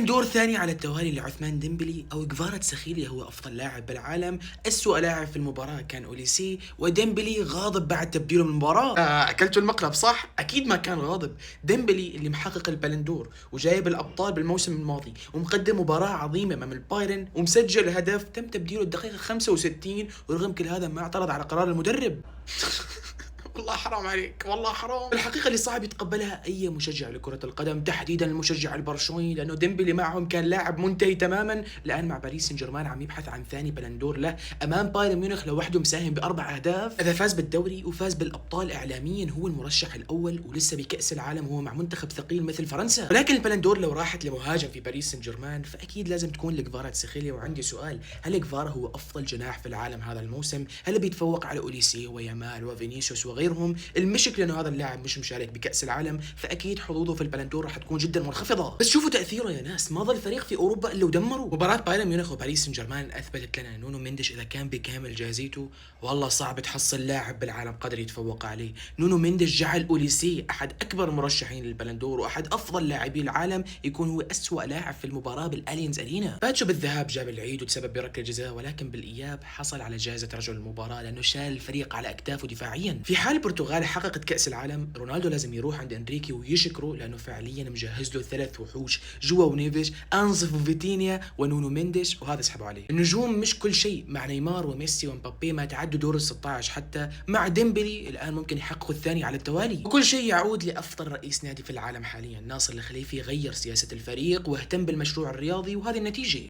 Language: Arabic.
بالن دور ثاني على التوالي لعثمان ديمبلي أو كفاراتسخيليا هو أفضل لاعب بالعالم. أسوأ لاعب في المباراة كان أوليسي، وديمبلي غاضب بعد تبديله من المباراة. أكلتوا المقلب صح؟ أكيد ما كان غاضب. ديمبلي اللي محقق البالن دور وجايب الأبطال بالموسم الماضي ومقدم مباراة عظيمة أمام البايرن ومسجل هدف تم تبديله الدقيقة 65، ورغم كل هذا ما اعترض على قرار المدرب. والله حرام عليك، والله حرام. الحقيقة اللي صعب يتقبلها أي مشجع لكرة القدم، تحديدا المشجع البرشلوني، لأنه ديمبلي معهم كان لاعب منتهي تماما. الآن مع باريس سان جيرمان عم يبحث عن ثاني بلندور له أمام بايرن ميونخ لوحده مساهم ب4 أهداف. إذا فاز بالدوري وفاز بالأبطال إعلاميا هو المرشح الأول، ولسه بكأس العالم هو مع منتخب ثقيل مثل فرنسا. ولكن البلندور لو راحت لمهاجم في باريس سان جيرمان فأكيد لازم تكون لكفاراتسخيليا. وعندي سؤال، هل كفارا هو أفضل جناح في العالم هذا الموسم؟ هل بيتفوق على أوليسي ويامال وفينيسيوس وغيرهم؟ المشكلة انه هذا اللاعب مش مشارك بكأس العالم، فاكيد حظوظه في البلندور راح تكون جدا منخفضة. بس شوفوا تأثيره يا ناس، ما ظل فريق في اوروبا الا ودمروا. مباراة بايرن ميونخ وباريس سان جيرمان اثبتت لنا نونو مينديش اذا كان بكامل جاهزيته والله صعب تحصل لاعب بالعالم قادر يتفوق عليه. نونو مينديش جعل أوليسي احد اكبر المرشحين للبلندور واحد افضل لاعبي العالم يكون هو اسوأ لاعب في المباراة بالالينز ارينا. باتشو بالذهاب جاب العيد وتسبب بركلة جزاء، ولكن بالاياب حصل على جائزة رجل المباراة لانه شال الفريق على اكتافه دفاعيا. في حال البرتغال حققت كأس العالم، رونالدو لازم يروح عند انريكي ويشكره لانه فعليا مجهز له 3 وحوش، جوا ونيفيش، انصف وفيتينيا ونونو مينديش، وهذا سحبوا عليه. النجوم مش كل شيء، مع نيمار وميسي ومبابي ما تعدوا دور ال16، حتى مع ديمبلي الان ممكن يحققوا الثاني على التوالي. وكل شيء يعود لافضل رئيس نادي في العالم حاليا، ناصر الخليفي، غير سياسة الفريق واهتم بالمشروع الرياضي، وهذه النتيجة.